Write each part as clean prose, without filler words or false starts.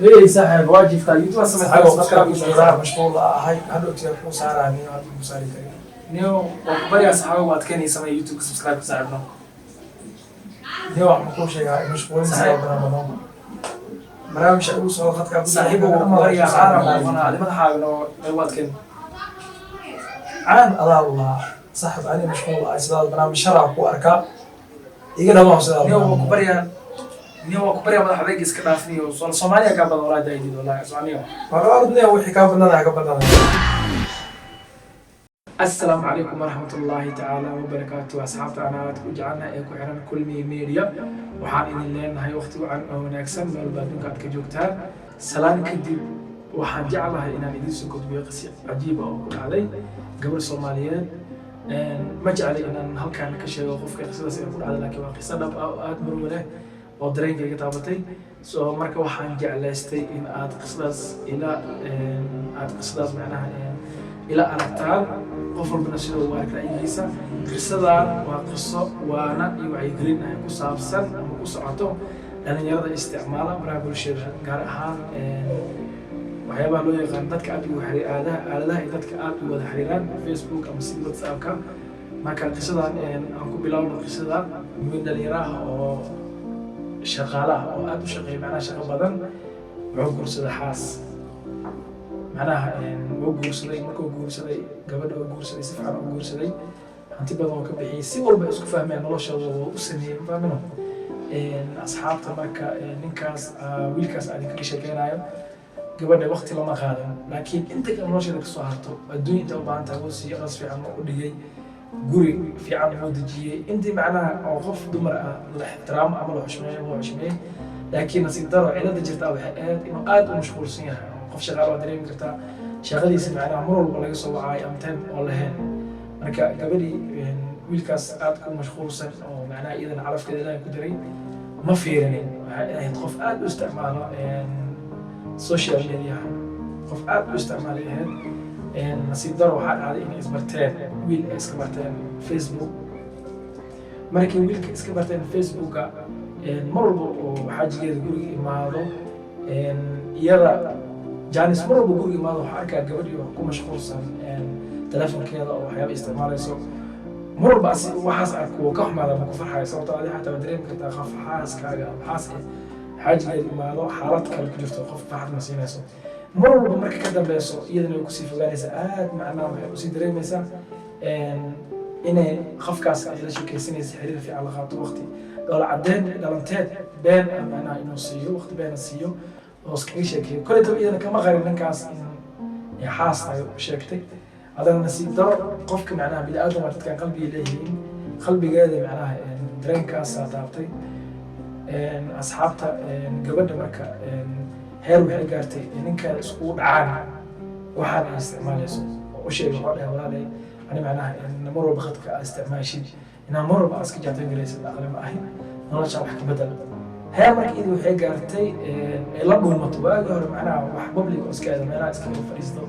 ايه صاحب واجب طيب واسمع صاحب سبسكرايب مشغول هاي هذا تيار مسارعني هذا مساري كريم نيو وكبر يا صاحبي وقت كان يسمى يوتيوب سبسكرايب صاحبنا نيو ما كل شيء مشغول صحيح. برامج أبو صلاة خد صاحبه وكبر يا عالم وانا لما حاولوا وقت كان عن الله صاحب أنا مشغول أسباب برامج شرع وأركا يقدر ما هو نيو وكبر يا مدح بيجي اسكنا فيه وصل صوماليا قبل ولا دايدي ولا اسمعني مرة وحكاية بدنا قبل السلام عليكم ورحمة الله تعالى وبركاته أصحابتي أنا وجعلنا إيكو حنا كل ميديا وحان إن لنا هاي وقت وعن ونكسر من البادن قد كجوكتها سلام كدي وحان جعلها إن ندير سكوت بقصة عجيبة وكل علي قبل الصوماليين ما جعل إن هل كان كشيء وقف كقصة سيكون على لكن قصة أو أدمر وله ودرين كتابتي سو مركب وحان جعل استي إن أد قصة إلى أد قصة معناها إلى أرتال قفل بنشيد وارك رأييسا قصة وقصة وأنا يوعيقلين أن يكون سن أو كسعته لأن يرد استعماله برا بالشيء قارئها وحيابا لو يقان دتك أبي وحري آلها دتك أبي وحريران فيسبوك أو سيد واتساب كان ما كان قصة أنكو بلاون قصة من دليرها أو شغالها أو أبو شغال معنا شغال بدن وعقول سيد حاس معناها wuu guursaday markuu guursaday gabadha uu guursaday si fiican uu guursaday hanti badan oo ka bixiyay si walba isku fahmeen noloshooda oo u sameeyay fahmino asxaabta marka ninkaas wiilkaas aan ka sheekeynayo gabadha waqti lama qaadan laakiin inta ka nolosheeda ka soo harto adduunta u baahan tahay si qas fiican u dhigay guri fiican oo dejiyay intii macnaha oo qof dumar ah la ixtiraam ama la xushmeeyo laakiin nasiib daro cilada jirta waxay aad inuu aad u mashquulsan yahay qof shaqaale oo dareemi kartaa shaqadiisa macnaha mar walba laga soo wacay amteen oo lahayn marka gabadhii wiilkaas aad ku mashquulsan oo macnaha iyadana calafkeeda ilaahay ku diray ma fiirinin waxay ahayd qof aad u isticmaalo social media qof aad u isticmaalay ahayd nasiib daro waxaa dhacday inay isbarteen wiil ay iska barteen facebook markii wiilka iska barteen facebooka mar walba oo xaajigeeda guriga imaado iyada جانس مرة بقول ما له حركة قبل يحكم مشخوصا تلفون كذا أو حياة استعمال يسوع مرة بس وحاس أكو كح ما لما كفر حاجة صوت عليه حتى بدرين كنت أخاف حاس كذا حاس حاجة ما له حالات كذا كجفت أخاف فحد مسينا يسوع مرة بمرك كذا بيسوع إذا يكسي في غير ساعات معنا وسي درين مسا إنه خف كاس إلى شو كيسين يسحرين في علاقات وقتي قال عدين لانتاد بين معنا إنه سيو وقت بين السيو وسكري شكل كل تبي إذا كم غير الناس إن حاس شكتي هذا نسيب دار قفك معناه بالآدم وتكان قلبي إليه قلبي قاعد معناه درين كاس تعطي أصحابته قبل مركا هيرو حجارتي إن كان سكون عام واحد استعمال يسوع وشيء وهذا ولا لي أنا معناه إن مرة بخدك استعمال شيء إن مرة بأسك جاتي جليس الأغلب أهين والله شو أحكي بدل هي مركي إذا وحي قارتي لقوا المطبوع قالوا معنا وحبب لي واسكاذا ما لا اسكاذا فريستو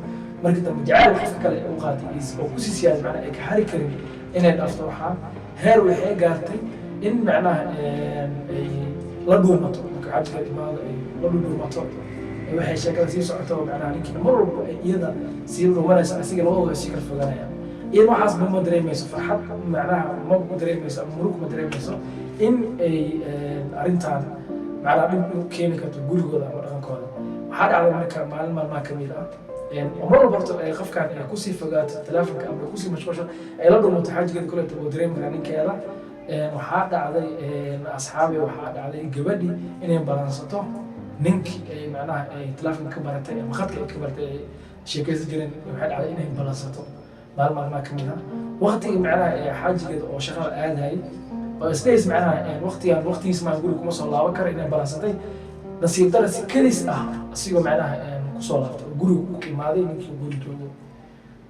مركي تم جعل خفك الأوقات يس أو كوسي سياد معنا إك حري كريم إن الأفطوحة هي وحي قارتي إن معناه لقوا المطبوع كعاد ما لقوا المطبوع وحي شكل سير سعته معنا لكن مرة إذا سير ولا سير الوضع سير فلانيا إيه ما حاسب ما دري ميسو فحد معناها ما دري ميسو مروك ما دري ميسو إن أرنتان معنا من كيني كنت تقول كذا مرة كذا وحد على مركب معلم ما كميلة ومرة برضو خف كان كوسي فقات تلافن كأمر كوسي مشوشة لقوا متحاج قد كله تبغى دري يعني كذا وحد على أصحابي وحد على جبدي إني بالانسطو نينك معناها تلافن كبرت مخاطك كبرت شيء كذا جرين وحد على إني بالانسطو معلم ما كميلة وقتي معنا حاجة قد أو شغل هاي وإسليس معناها وقتي يسمع يقول لكم صلى الله وكر إن بلاسطي نصيب درس كنيس أسيقوا معناها كصلاة يقولوا ما هذا يمكن يقول جوا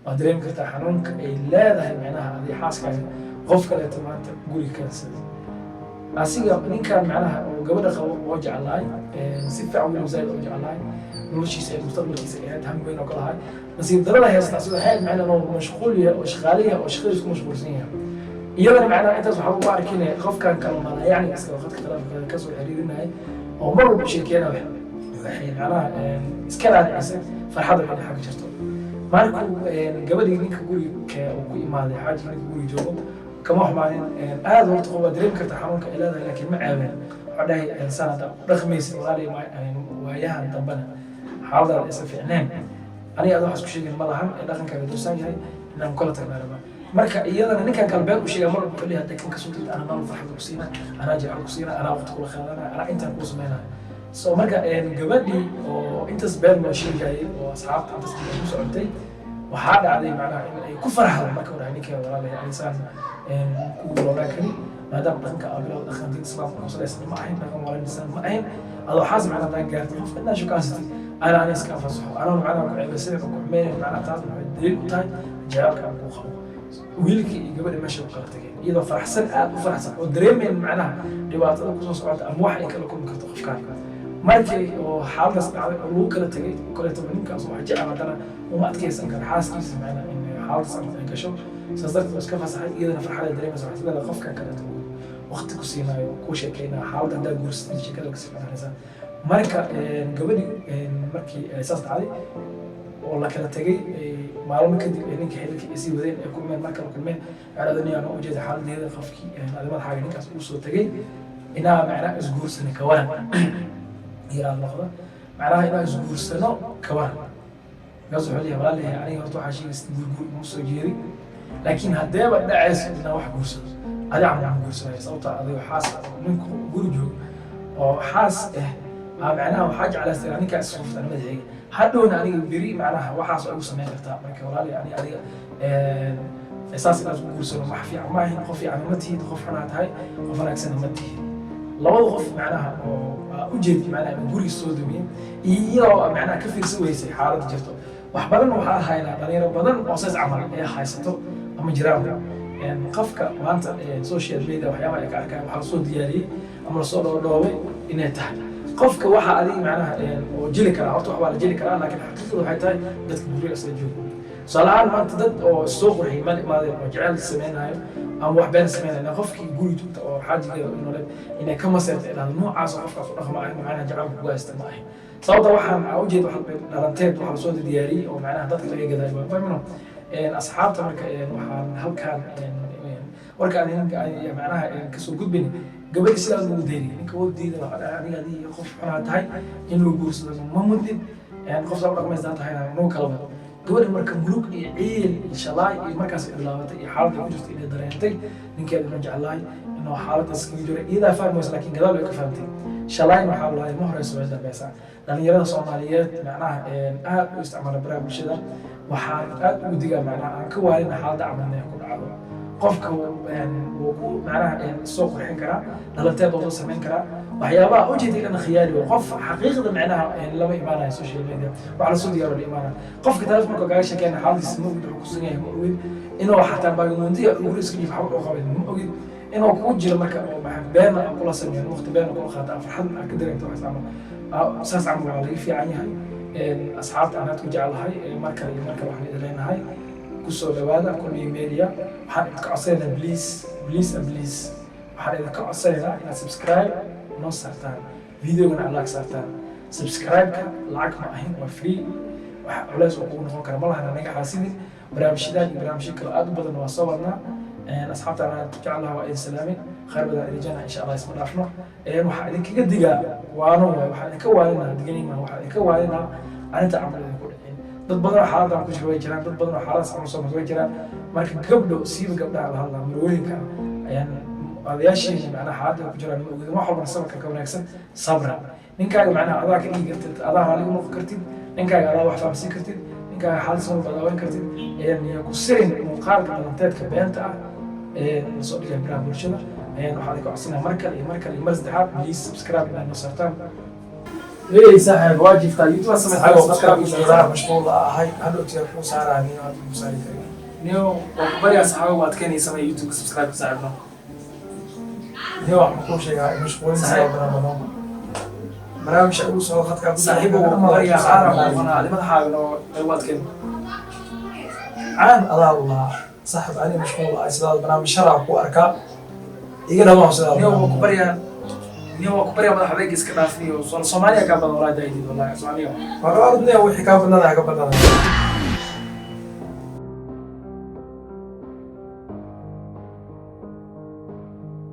أدريم كرتا حنونك لا ده معناها هذه حاس كان غفك الاعتماد يقول كنيس أسيقوا إن كان معناها وقبل وجع الله نصيب عمله زي وجع الله نمشي سيد مستقبل كيسيات هم بينه كل هاي نصيب درلا هي استعصي هاي معنا لو مشغولية وشغالية وشخيركم مشغولين iyadana macnaha intaas waxa uu arkinay qofkan kalmaana yani iska waqti kala kaso xiriirinahay oo mar walba sheekeyna wax waxay macnaha iska raadisay farxadda ka dhex jirto markuu gabadhii ninka guriga uu ku imaaday xaaji ninka guriga joogo kama xumaanin aad horta qof waa dareemi karta xanuunka ay leedahay laakiin ma caawin waxaa dhahay sanada dhaqmaysid walaali waayahan dambana xaaladaada isa fiicneen aniga aad waxaas ku sheegin ma lahan dhaqankaaga doorsan yahay inaan kula tagnaaraba marka iyadana ninkan kalbeed u sheega mar kaliya hadda kan kasoo tagta ana nolol farxad ku siina anaa jecel ku siina anaa waqti kula qaadana anaa intaan kuu sameynaya so marka gabadhii oo intaas been loo sheegayay oo asxaabta intaas ku socotay waxaa dhacday macnaha in ay ku farxdo marka hore ninkeeda walaalahay insaan ku loogaa kari maadaama dhaqanka aabilada dhaqan diin islaamka ku salaysan ma ahayn dhaqan walaalisan ma ahayn adoo xaas macnaha daan gaartay qof inaa shukaasatay ana iska fasaxo anaa macnaha ku ceebasay ku xumeeyay macnaha taas waxay daliil u tahay jawaabka aan ku qabo wiilkii iyo gabadhi meesha ku kala tageen iyadoo faraxsan aad u faraxsan oo dareemayn macnaha dhibaatada kusoo socota ama wax ay kala kulmi karto qofkaan markii oo xaaladaas dhacday oo lagu kala tagay koleeto ninkaas wax jecel haddana uma adkaysan karo xaaskiisa macnaha in xaaladaas ama ay gasho saas darteed iska fasaxay iyadana farxada dareemaysa waxaa sidada qofkan kaleeto waqti ku siinayo ku sheekeynaya xaaladda haddaa guursatay sheekada kasii fiicnaysa marka gabadhi markii saas dhacday oo la kala tagay maalmo kadib ninka xilkii ay sii wadeen ay kulmeen markala kulmeen aadaniya aan u jeeda xaaladeeda qofkii adamada xaaga ninkaas uu soo tagay inaa macnaha isguursano ka waran yaraan noqdo macnaha inaa isguursano ka waran gaas wuxuu leeyahay walaalahay aniga horta waxaa sheegaysa guurguur imu soo jeedi laakiin haddeeba dhacayso inaa wax guursado adi camal ma guursanaya sababtaa adigo xaas ninku guri joogo oo xaas macnaha waxaa jeclaystay ninkaa isfuftaan madaxeyga hadhowna aniga beri macnaha waxaas ay u samayn kartaa marka walaalahay adiga saas inaad ku guursano wax fiican ma ahin qof fiican ma tihid qof xunaa tahay qof wanaagsanna ma tihid labada qof macnaha oo ujeedi macnaha in guriga soo dumiyeen iyadoo macnaha ka fiirsan weysay xaalad jirto wax badan waxaa haynaa dhalinyaro badan oo saas camal ay haysato ama jiraan qofka maanta social media waxyaabaha ay ka arkaan waxaa lasoo diyaariyey ama lasoo dhoobay inay tahay qofka waxa adiga macnaha oo jili karaa horta wax waa la jili karaa laakiin xaqiiqadu waxay tahay dadka guriga isla jooga tusaale ahaan maanta dad oo soo qurxiyay meel imaadeen oo jecel samaynayo ama wax been samaynayo qofkii guri joogta oo xaajigeeda u noolay inay ka maseerta idhaahdo noocaas oo qofkaas u dhaqma ahay macnaha jacaylka kuga haysta ma ahay sababta waxaan ujeed wax dhalanteed waxaa lasoo diyaariyey oo macnaha dadka laga gadaayo waa muhimno asxaabta marka waxaan halkaan warka macnaha kasoo gudbin gabadhi sidaas lagu daynay ninka wuu diiday aniga adii qof xunaa tahay in lagu guursado ma mudin qof saa u dhaqmaysaa tahayna noo kala wado gabadhi marka mulug iyo ciil iyo shalaay iyo markaas ay bilaabatay iyo xaaladda ku jirta inay dareentay ninkeeda ma jeclaay inuu xaaladda iskaga jiro iyadaa fahmaysa laakiin gadaal way ka fahamtay shalayna waxaa lahay ma horeyso way dambeysaa dhalinyarada soomaaliyeed macnaha aad u isticmaala baraha bulshada waxaan aad ugu digaa macnaha aan ka waarina xaaladda camalna ee ku dhacdo qofka wuu ku macnaha soo qurxin karaa dhalanteed oo samayn karaa waxyaabaha ujeeda inana khiyaali oo qof xaqiiqda macnaha lama imaanayo social media waxa la soo diyaaro la imaanaya qofka telefonka kaaga sheekeena xaaladiisa ma ogid wuxuu ku sugan yahay ma ogid inuu xataa baagamoondiya ugu iska dhiib xabad oo qabin ma ogid inuu kugu jiro marka oo beena aan kula sameeyo waqti beena kula qaata farxad aan ka dareento wax camal saas camal waa laga fiican yahay asxaabta aan aad ku jecelahay markale iyo markale waxaan idin leenahay kusoo dhawaada kulmiye media waxaan idinka codsanaynaa please waxaan idinka codsanaynaa inaad subscribe noo saartaan videogana aad like saartaan subscribe-ka lacag ma ahin waa free wax culays oo kugu noqon kara ma lahana naga xaasidin barnaamijyadaan iyo barnaamijyo kale aad u badan waa soo wadnaa asxaabtaan aad ku jecelaha waa idin salaamin khayr badan idin jana insha allah isma dhaafno waxaa idinkaga digaa waano waay waxaa idinka waalinaa diganima waxaa idinka waalinaa arrinta camal idinku dhicin dad badan xaaladdan ku jira way jiraan dad badan oo xaaladaas camal soo way jiraan marka gabdho siiba gabdhaha la hadlaa marwooyinka ayaan odayaashiina macnaha xaaladda ku jiraan ma ogidin wax walbana sabarka ka wanaagsan sabra ninkaaga macnaha adaa ka dhigi kartid adaa raalli u noqon kartid ninkaaga adaa wax fahamsiin kartid ninkaaga xaalis walba daawan kartid ku sirin muuqaalka dhalanteedka beenta ah soo dhigay baraha bulshada waxaan idinka codsanaa mar kale iyo mar kale iyo mar saddexaad please subscribe inaad noo saartaan ليه صاحب واجب طيب يتوا سمعت حاجه سبسكرايب مشغول هاي هذا تيار كو سارا مين هذا كو ساري نيو وبري اصحابي وقت كان يسمى يوتيوب سبسكرايب صاحبنا نيو كل شيء مشغول صاحب برامج شغل سو خدك صاحبه وبري عارف انا على ما حاجه وقت كان عام الله صاحب انا مشغول اسباب برامج شرع كو اركا يقدر ما هو نيو وبري نيو كبريا ما حدا يسكت نافني وصل صوماليا كابا ولا دايدي والله صوماليا والله أردني أول حكاية بدنا حكاية بدنا